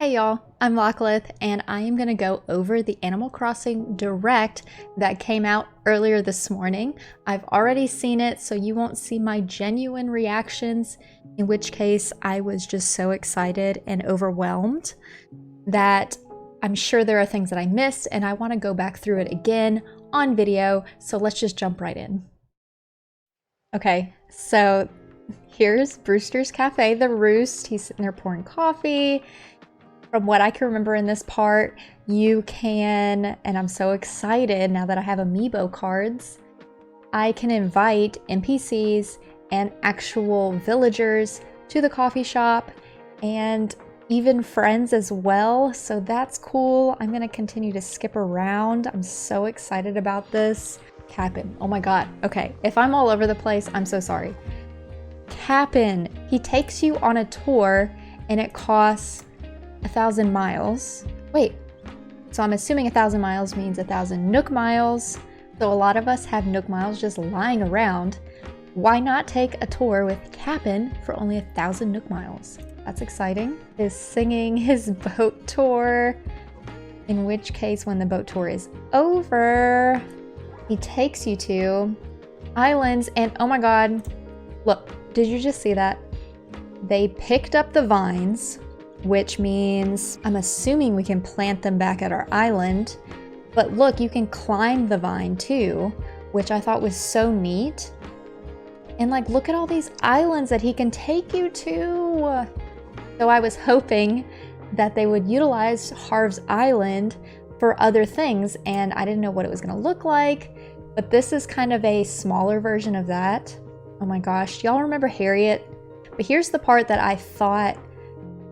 Hey y'all, I'm Lachlan, and I am going to go over the Animal Crossing Direct that came out earlier this morning. I've already seen it, so you won't see my genuine reactions, in which case I was just so excited and overwhelmed that I'm sure there are things that I missed, and I want to go back through it again on video, so let's just jump right in. Okay, so here's Brewster's Cafe, the Roost. He's sitting there pouring coffee. From what I can remember in this part, you can, and I'm so excited now that I have Amiibo cards, I can invite NPCs and actual villagers to the coffee shop and even friends as well. So that's cool. I'm gonna continue to skip around. I'm so excited about this. Cap'n, oh my God. Okay, if I'm all over the place, I'm so sorry. Cap'n, he takes you on a tour and it costs 1,000 miles. Wait, so I'm assuming 1,000 miles means 1,000 Nook miles. So a lot of us have Nook miles just lying around. Why not take a tour with Cap'n for only 1,000 Nook miles? That's exciting. Is singing his boat tour, in which case when the boat tour is over, he takes you to islands and oh my God, look, did you just see that? They picked up the vines, which means I'm assuming we can plant them back at our island. But look, you can climb the vine too, which I thought was so neat. And like, look at all these islands that he can take you to. So I was hoping that they would utilize Harv's Island for other things, and I didn't know what it was gonna look like, but this is kind of a smaller version of that. Oh my gosh, y'all remember Harriet? But here's the part that I thought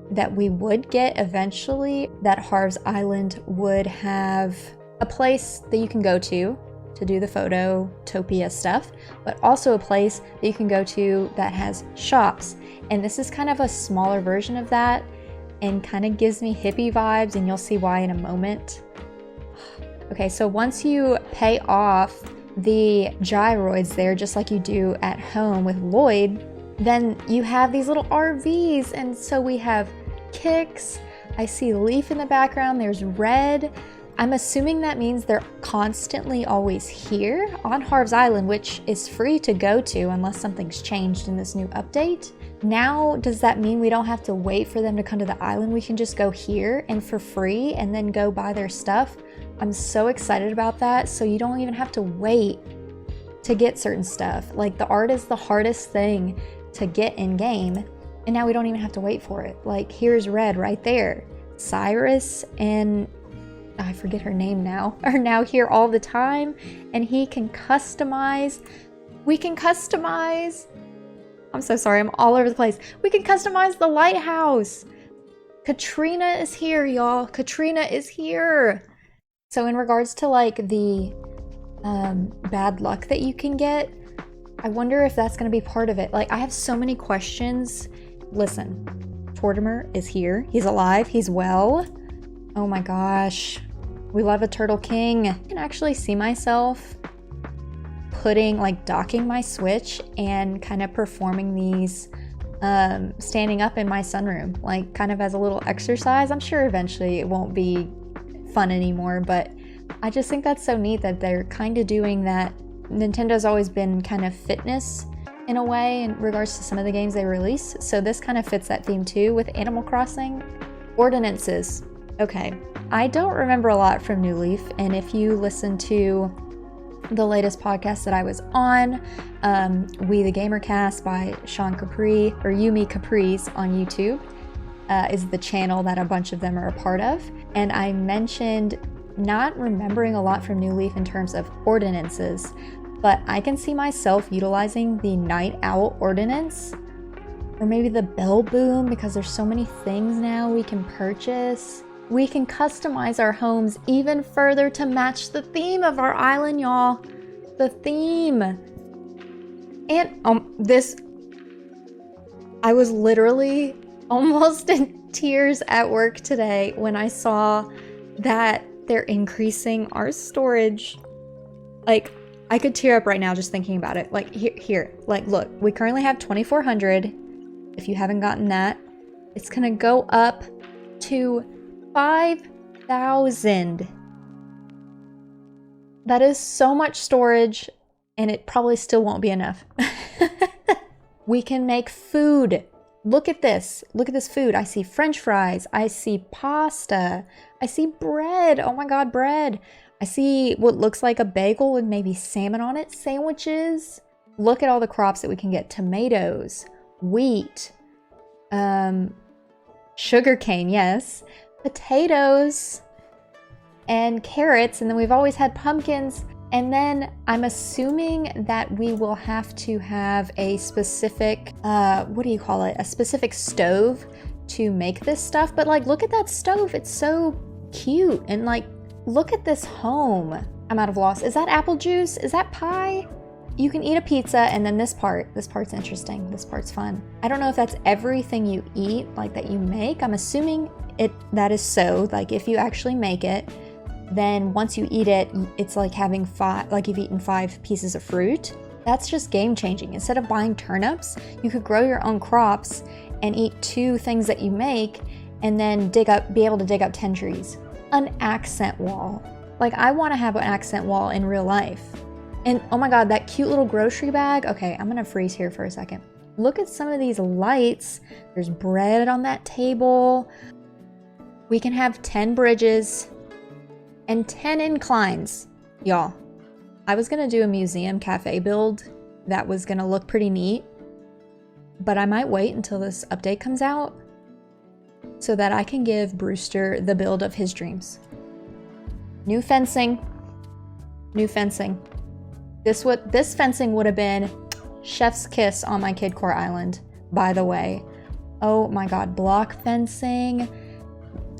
that we would get eventually, that Harv's Island would have a place that you can go to do the Phototopia stuff, but also a place that you can go to that has shops. And this is kind of a smaller version of that and kind of gives me hippie vibes, and you'll see why in a moment. Okay, so once you pay off the gyroids there, just like you do at home with Lloyd, then you have these little RVs, and so we have Kicks. I see Leaf in the background, there's Red. I'm assuming that means they're constantly always here on Harv's Island, which is free to go to unless something's changed in this new update. Now, does that mean we don't have to wait for them to come to the island? We can just go here and for free and then go buy their stuff. I'm so excited about that. So you don't even have to wait to get certain stuff. Like, the art is the hardest thing to get in game, and now we don't even have to wait for it. Like, here's Red right there. Cyrus and I forget her name now, are now here all the time, and he can customize. We can customize. I'm so sorry, I'm all over the place. We can customize the lighthouse. Katrina is here, y'all. Katrina is here. So in regards to like the bad luck that you can get, I wonder if that's going to be part of it. Like, I have so many questions. Listen, Tortimer is here. He's alive. He's well. Oh my gosh. We love a Turtle King. I can actually see myself putting, like, docking my Switch and kind of performing these standing up in my sunroom, like kind of as a little exercise. I'm sure eventually it won't be fun anymore, but I just think that's so neat that they're kind of doing that. Nintendo's always been kind of fitness in a way in regards to some of the games they release, so this kind of fits that theme too with Animal Crossing. Ordinances. Okay, I don't remember a lot from New Leaf, and if you listen to the latest podcast that I was on, We the Gamercast by Sean Capri, or Yumi Caprice on YouTube, is the channel that a bunch of them are a part of, and I mentioned not remembering a lot from New Leaf in terms of ordinances, but I can see myself utilizing the Night Owl Ordinance, or maybe the Bell Boom, because there's so many things now we can purchase. We can customize our homes even further to match the theme of our island, y'all. The theme. And I was literally almost in tears at work today when I saw that they're increasing our storage. Like, I could tear up right now just thinking about it. Like, here, like, look, we currently have 2,400. If you haven't gotten that, it's gonna go up to 5,000. That is so much storage, and it probably still won't be enough. We can make food. Look at this. Look at this food. I see French fries. I see pasta. I see bread. Oh my God, bread. I see what looks like a bagel with maybe salmon on it. Sandwiches. Look at all the crops that we can get. Tomatoes, wheat, sugarcane, yes, potatoes, and carrots. And then we've always had pumpkins. And then I'm assuming that we will have to have a specific, what do you call it? A specific stove to make this stuff. But like, look at that stove. It's so cute. And like, look at this home. I'm out of loss. Is that apple juice? Is that pie? You can eat a pizza, and then this part's interesting. This part's fun. I don't know if that's everything you eat, like that you make. I'm assuming that is so, like if you actually make it, then once you eat it, it's like having like you've eaten 5 pieces of fruit. That's just game changing. Instead of buying turnips, you could grow your own crops and eat 2 things that you make, and then be able to dig up 10 trees. An accent wall. Like, I want to have an accent wall in real life. And oh my God, that cute little grocery bag. Okay, I'm gonna freeze here for a second. Look at some of these lights. There's bread on that table. We can have 10 bridges and 10 inclines. Y'all, I was gonna do a museum cafe build that was gonna look pretty neat, but I might wait until this update comes out so that I can give Brewster the build of his dreams. New fencing. New fencing. This fencing would have been chef's kiss on my Kid Core Island, by the way. Oh my God, block fencing.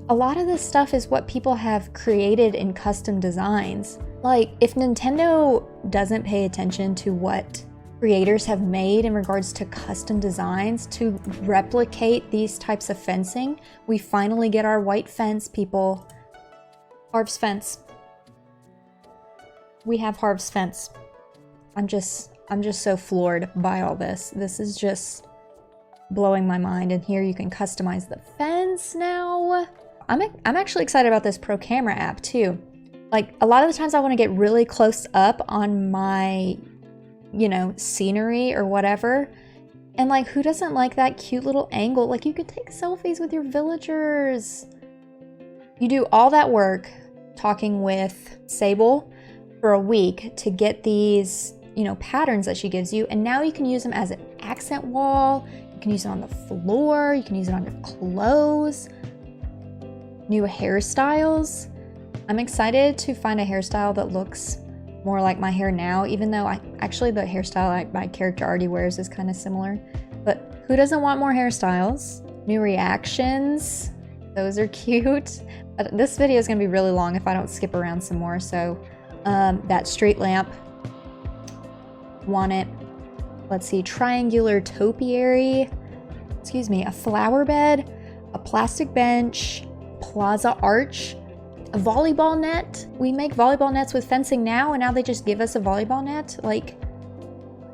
A lot of this stuff is what people have created in custom designs. Like, if Nintendo doesn't pay attention to what creators have made in regards to custom designs to replicate these types of fencing, we finally get our white fence, people. Harv's fence. We have Harv's fence. I'm just so floored by all this. This is just blowing my mind. And here you can customize the fence now. I'm actually excited about this Pro Camera app too. Like, a lot of the times I want to get really close up on my, scenery or whatever. And like, who doesn't like that cute little angle? Like, you could take selfies with your villagers. You do all that work talking with Sable for a week to get these, patterns that she gives you. And now you can use them as an accent wall. You can use it on the floor. You can use it on your clothes. New hairstyles. I'm excited to find a hairstyle that looks more like my hair now, even though actually the hairstyle my character already wears is kind of similar. But who doesn't want more hairstyles? New reactions. Those are cute. But this video is going to be really long if I don't skip around some more. So that street lamp. Want it. Let's see. Triangular topiary. Excuse me. A flower bed. A plastic bench. Plaza arch. A volleyball net. We make volleyball nets with fencing now, and now they just give us a volleyball net. Like,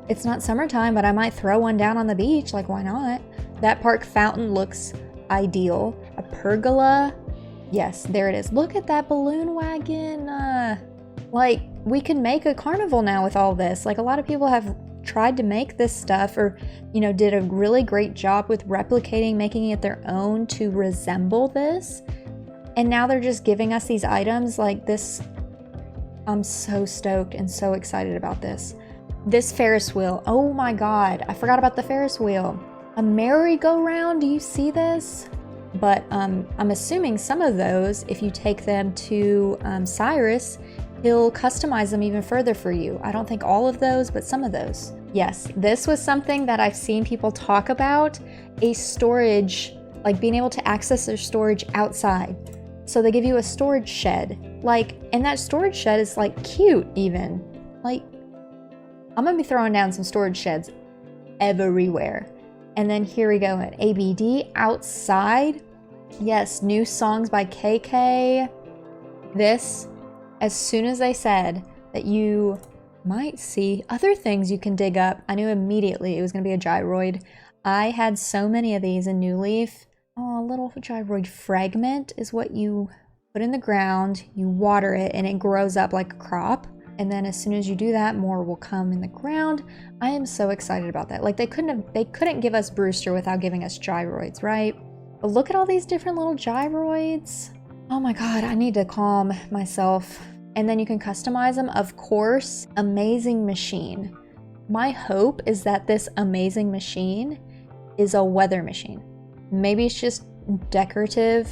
it's not summertime, but I might throw one down on the beach. Like, why not? That park fountain looks ideal. A pergola. Yes, there it is. Look at that balloon wagon. Like, we can make a carnival now with all this. Like, a lot of people have tried to make this stuff, or did a really great job with replicating, making it their own to resemble this. And now they're just giving us these items like this. I'm so stoked and so excited about this. This Ferris wheel. Oh my God, I forgot about the Ferris wheel. A merry-go-round, do you see this? But I'm assuming some of those, if you take them to Cyrus, he'll customize them even further for you. I don't think all of those, but some of those. Yes, this was something that I've seen people talk about, a storage, like being able to access their storage outside. So they give you a storage shed, like, and that storage shed is like cute even. Like, I'm gonna be throwing down some storage sheds everywhere. And then here we go at ABD outside. Yes, new songs by KK. This, as soon as they said that you might see other things you can dig up, I knew immediately it was gonna be a gyroid. I had so many of these in New Leaf. Oh, a little gyroid fragment is what you put in the ground, you water it, and it grows up like a crop. And then as soon as you do that, more will come in the ground. I am so excited about that. Like they couldn't give us Brewster without giving us gyroids, right? But look at all these different little gyroids. Oh my God, I need to calm myself. And then you can customize them. Of course, amazing machine. My hope is that this amazing machine is a weather machine. Maybe it's just decorative.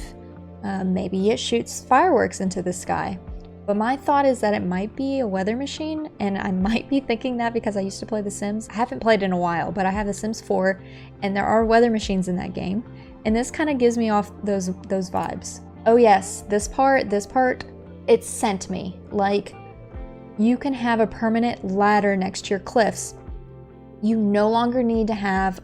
Maybe it shoots fireworks into the sky. But my thought is that it might be a weather machine, and I might be thinking that because I used to play The Sims. I haven't played in a while, but I have The Sims 4, and there are weather machines in that game. And this kind of gives me off those vibes. Oh yes, this part, it sent me. Like, you can have a permanent ladder next to your cliffs. You no longer need to have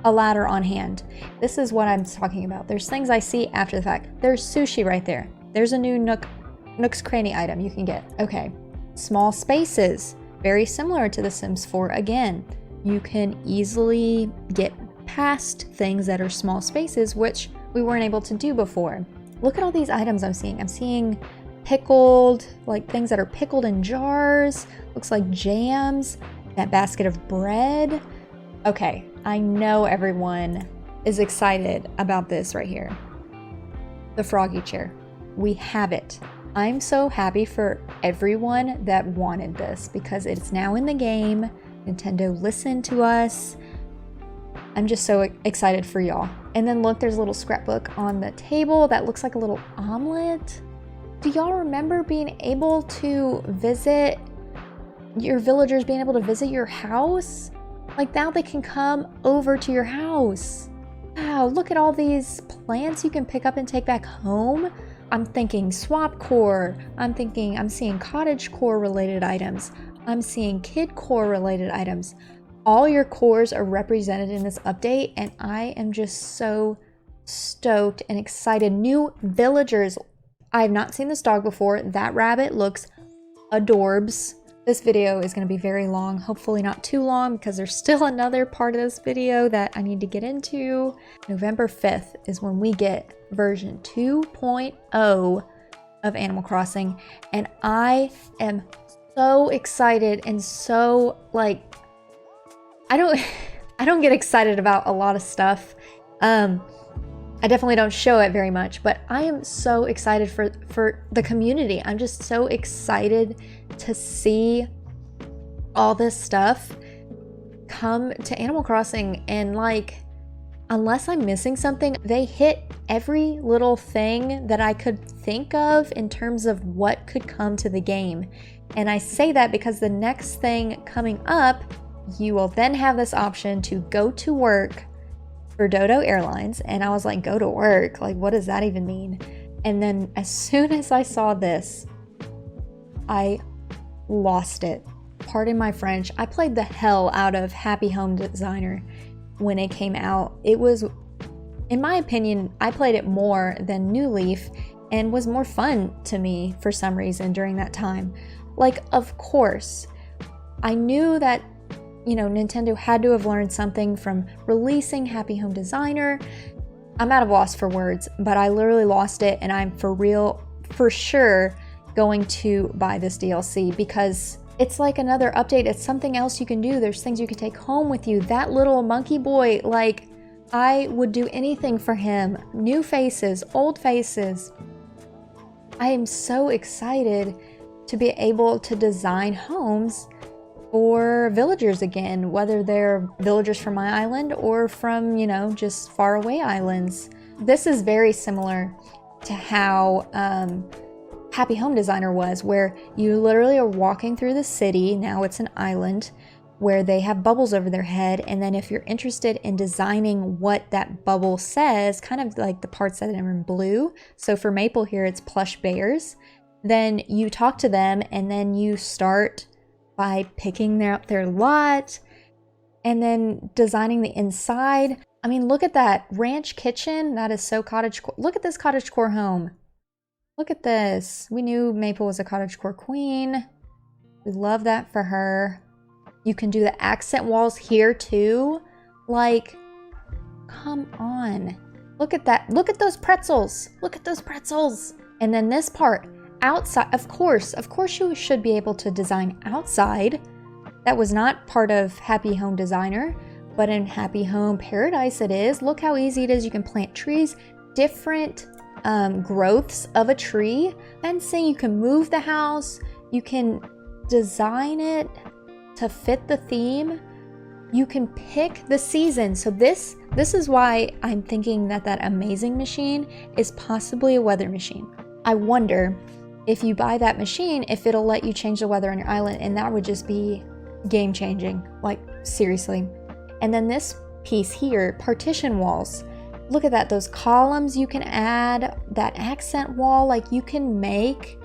a ladder on hand. This is what I'm talking about. There's things I see after the fact. There's sushi right there. There's a new Nook's Cranny item you can get. Okay, small spaces. Very similar to The Sims 4 again. You can easily get past things that are small spaces, which we weren't able to do before. Look at all these items I'm seeing. I'm seeing pickled, like things that are pickled in jars. Looks like jams. That basket of bread. Okay, I know everyone is excited about this right here. The froggy chair. We have it. I'm so happy for everyone that wanted this because it's now in the game. Nintendo listened to us. I'm just so excited for y'all. And then look, there's a little scrapbook on the table that looks like a little omelet. Do y'all remember being able to visit your villagers, being able to visit your house? Like now they can come over to your house. Wow, look at all these plants you can pick up and take back home. I'm thinking swap core. I'm seeing cottage core related items. I'm seeing kid core related items. All your cores are represented in this update, and I am just so stoked and excited. New villagers. I have not seen this dog before. That rabbit looks adorbs. This video is going to be very long, hopefully not too long because there's still another part of this video that I need to get into. November 5th is when we get version 2.0 of Animal Crossing, and I am so excited and so like I don't get excited about a lot of stuff. I definitely don't show it very much, but I am so excited for the community. I'm just so excited to see all this stuff come to Animal Crossing, and like, unless I'm missing something, they hit every little thing that I could think of in terms of what could come to the game. And I say that because the next thing coming up, you will then have this option to go to work for Dodo Airlines. And I was like, go to work? Like, what does that even mean? And then as soon as I saw this, I lost it. Pardon my French. I played the hell out of Happy Home Designer when it came out. It was, in my opinion, I played it more than New Leaf and was more fun to me for some reason during that time. Like, of course, I knew that, you know, Nintendo had to have learned something from releasing Happy Home Designer. I'm at a loss for words, but I literally lost it, and I'm for sure going to buy this DLC because it's like another update. It's something else you can do. There's things you can take home with you. That little monkey boy, like, I would do anything for him. New faces, old faces. I am so excited to be able to design homes for villagers again, whether they're villagers from my island or from, you know, just far away islands. This is very similar to how Happy Home Designer was, where you literally are walking through the city. Now it's an island where they have bubbles over their head, and then if you're interested in designing what that bubble says, kind of like the parts that are in blue, so for Maple here it's plush bears, then you talk to them and then you start by picking up their lot and then designing the inside. I mean, look at that ranch kitchen. That is so cottagecore. Look at this cottagecore home. Look at this. We knew Maple was a cottagecore queen. We love that for her. You can do the accent walls here too. Like, come on. Look at that. Look at those pretzels. Look at those pretzels. And then this part, outside. Of course you should be able to design outside. That was not part of Happy Home Designer, but in Happy Home Paradise it is. Look how easy it is. You can plant trees, different growths of a tree, fencing. You can move the house. You can design it to fit the theme. You can pick the season. So this is why I'm thinking that amazing machine is possibly a weather machine. I wonder if you buy that machine, if it'll let you change the weather on your island, and that would just be game changing, like seriously. And then this piece here, partition walls. Look at that, those columns you can add, that accent wall, like you can make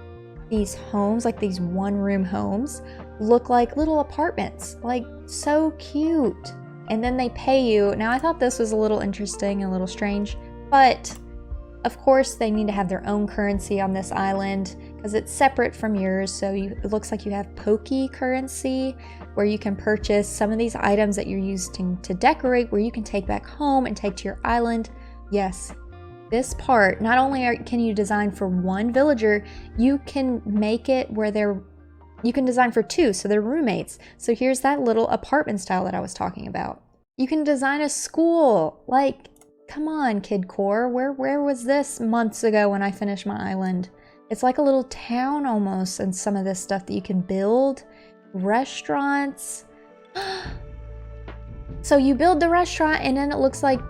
these homes, like these one-room homes, look like little apartments, like so cute. And then they pay you. Now I thought this was a little interesting, a little strange, but of course they need to have their own currency on this island because it's separate from yours. So it looks like you have Poke currency where you can purchase some of these items that you're using to decorate, where you can take back home and take to your island. Yes, this part, not only can you design for one villager, you can make it where you can design for two, so they're roommates. So here's that little apartment style that I was talking about. You can design a school. Like, come on, Kid Core, where was this months ago when I finished my island? It's like a little town almost, and some of this stuff that you can build. Restaurants. So you build the restaurant and then it looks like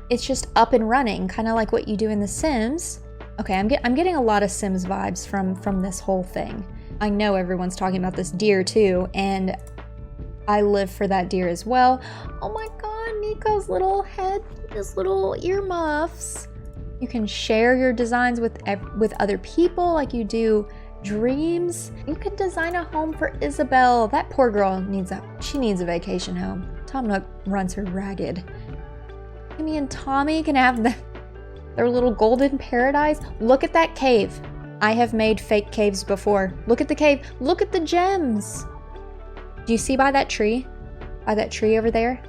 it's just up and running, kind of like what you do in The Sims. Okay, I'm getting a lot of Sims vibes from this whole thing. I know everyone's talking about this deer too, and I live for that deer as well. Oh my god, Nico's little head, his little earmuffs. You can share your designs with other people like you do dreams. You could design a home for Isabel. That poor girl needs a vacation home. Tom Nook runs her ragged. Amy and Tommy can have their little golden paradise. Look at that cave. I have made fake caves before. Look at the cave. Look at the gems. Do you see by that tree? By that tree over there?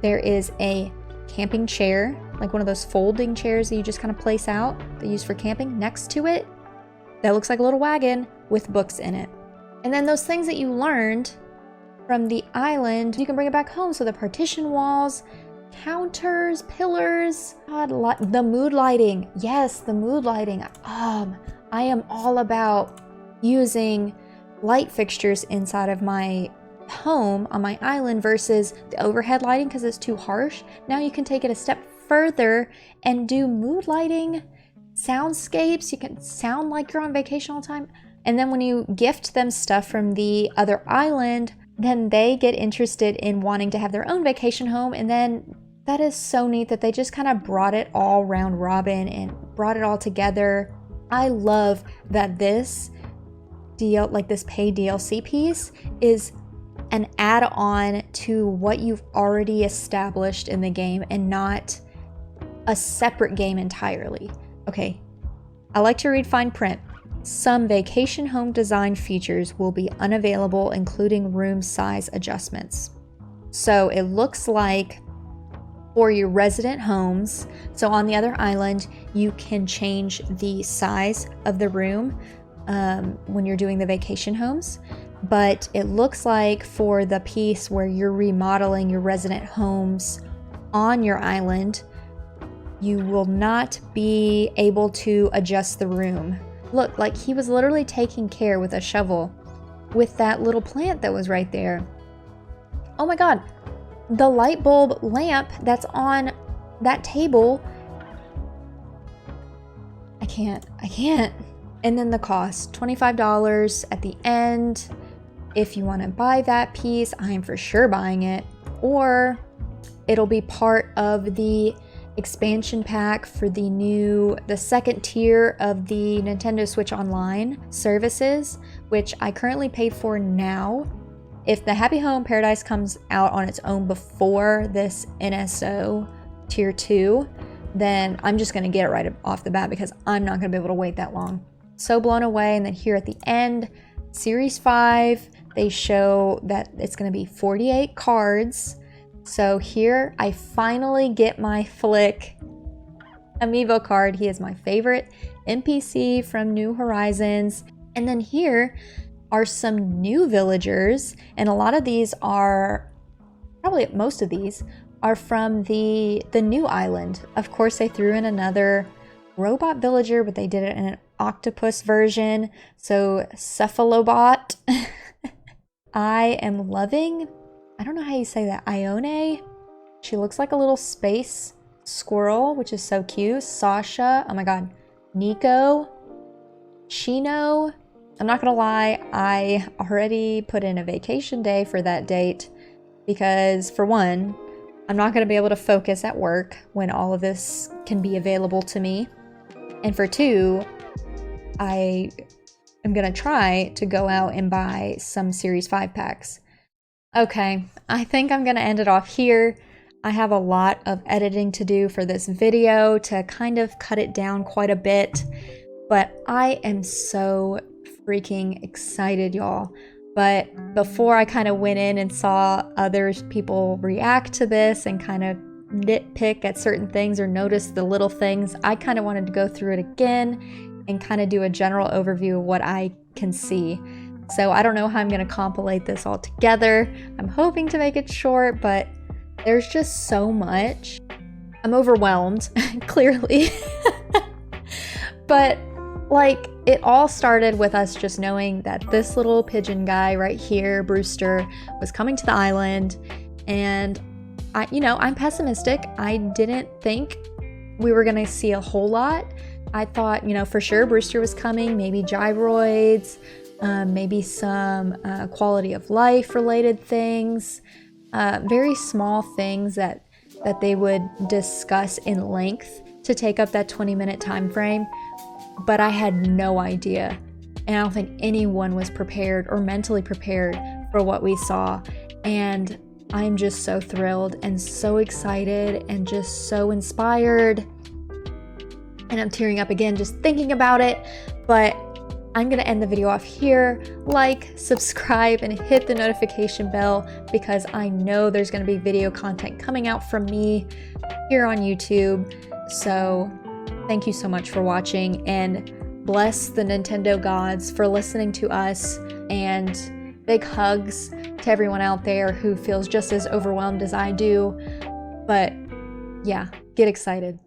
There is a camping chair, like one of those folding chairs that you just kind of place out, they use for camping. Next to it, that looks like a little wagon with books in it. And then those things that you learned from the island, you can bring it back home. So the partition walls, counters, pillars, God, the mood lighting. Yes, the mood lighting. I am all about using light fixtures inside of my home on my island versus the overhead lighting because it's too harsh. Now you can take it a step further and do mood lighting, soundscapes. You can sound like you're on vacation all the time. And then when you gift them stuff from the other island, then they get interested in wanting to have their own vacation home. And then that is so neat that they just kind of brought it all round robin and brought it all together. I love that this this paid DLC piece is an add-on to what you've already established in the game and not a separate game entirely. Okay, I like to read fine print. Some vacation home design features will be unavailable, including room size adjustments. So it looks like for your resident homes, so on the other island, you can change the size of the room when you're doing the vacation homes. But it looks like for the piece where you're remodeling your resident homes on your island, you will not be able to adjust the room. Look, like he was literally taking care with a shovel with that little plant that was right there. Oh my god, the light bulb lamp that's on that table. I can't. And then the cost, $25 at the end. If you want to buy that piece, I am for sure buying it. Or it'll be part of the expansion pack for the second tier of the Nintendo Switch Online services, which I currently paid for now. If the Happy Home Paradise comes out on its own before this NSO tier 2, then I'm just going to get it right off the bat because I'm not going to be able to wait that long. So blown away. And then here at the end, Series 5, they show that it's going to be 48 cards. So here I finally get my flick Amiibo card. He is my favorite NPC from New Horizons. And then here are some new villagers, and a lot of these are, probably most of these, are from the new island. Of course, they threw in another robot villager, but they did it in an octopus version. So Cephalobot. I am loving, I don't know how you say that, Ione. She looks like a little space squirrel, which is so cute. Sasha, oh my god. Nico, Chino. I'm not gonna lie, I already put in a vacation day for that date because, for one, I'm not gonna be able to focus at work when all of this can be available to me. And for two, I am gonna try to go out and buy some Series 5 packs. Okay, I think I'm gonna end it off here. I have a lot of editing to do for this video to kind of cut it down quite a bit, but I am so freaking excited, y'all. But before I kind of went in and saw other people react to this and kind of nitpick at certain things or notice the little things, I kind of wanted to go through it again and kind of do a general overview of what I can see. So I don't know how I'm going to compilate this all together. I'm hoping to make it short, but there's just so much. I'm overwhelmed, clearly. But like, it all started with us just knowing that this little pigeon guy right here, Brewster, was coming to the island. And I'm pessimistic. I didn't think we were going to see a whole lot. I thought, for sure Brewster was coming, maybe gyroids, maybe some quality of life related things, very small things that they would discuss in length to take up that 20-minute time frame. But I had no idea, and I don't think anyone was prepared or mentally prepared for what we saw. And I'm just so thrilled and so excited and just so inspired. And I'm tearing up again just thinking about it. But I'm gonna end the video off here. Like, subscribe, and hit the notification bell because I know there's gonna be video content coming out from me here on YouTube. So thank you so much for watching, and bless the Nintendo gods for listening to us, and big hugs to everyone out there who feels just as overwhelmed as I do. But yeah, get excited.